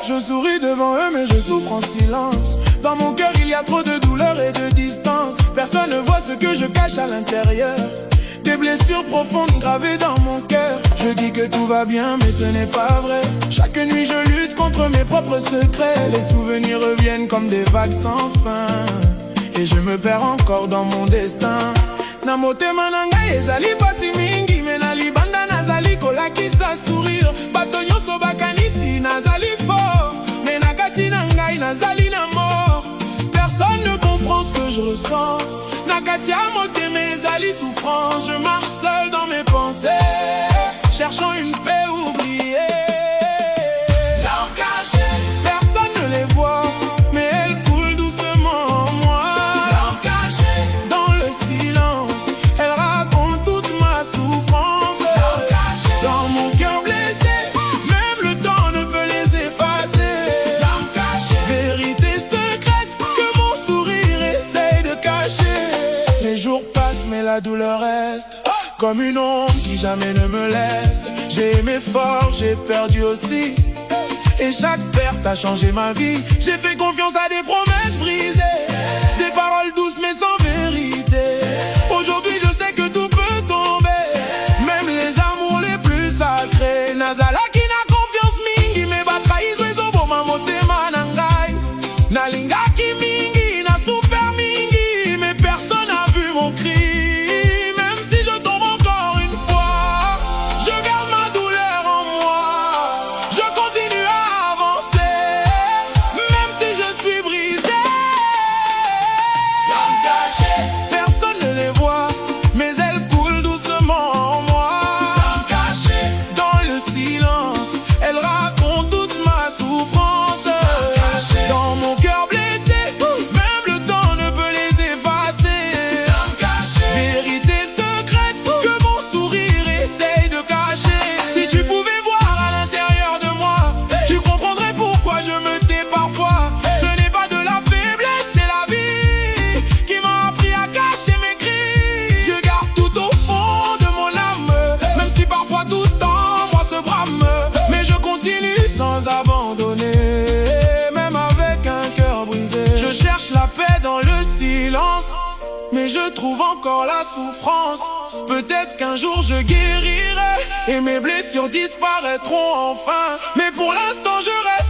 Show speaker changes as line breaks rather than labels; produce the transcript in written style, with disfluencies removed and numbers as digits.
Je souris devant eux mais je souffre en silence. Dans mon cœur il y a trop de douleur et de distance. Personne ne voit ce que je cache à l'intérieur. Des blessures profondes gravées dans mon cœur. Je dis que tout va bien mais ce n'est pas vrai. Chaque nuit je lutte contre mes propres secrets. Les souvenirs reviennent comme des vagues sans fin. Et je me perds encore dans mon destin. Na motema na ngai ezali pasi mingi. Me na libanda nazali kolakisa sourire. Bato nyonso bakanisi nazali fort. Me na kati na ngai nazali na mort. Personne ne comprend ce que je ressens. Na kati ya motema ezali souffrance. Je marche seul dans mes pensées, cherchant une paix oubliée. Larmes cachées, personne ne les voit, mais elles coulent doucement en moi. Larmes cachées, dans le silence, elles racontent toute ma souffrance. Larmes cachées, dans mon cœur blessé, même le temps ne peut les effacer. Larmes cachées, vérité secrète que mon sourire essaye de cacher. Les jours passent mais la douleur reste, comme une ombre qui jamais ne me laisse. J'ai aimé fort, j'ai perdu aussi, et chaque perte a changé ma vie. J'ai fait confiance à des promesses brisées, des paroles douces mais sans vérité. Aujourd'hui je sais que tout peut tomber, même les amours les plus sacrés. Nazalaki na confiance mingi, mais batrahison ezoboma motema na ngai. Nalingaki mingi, na souffert mingi, mais personne n'a vu mon cri. Mais je trouve encore la souffrance. Peut-être qu'un jour je guérirai et mes blessures disparaîtront enfin. Mais pour l'instant je reste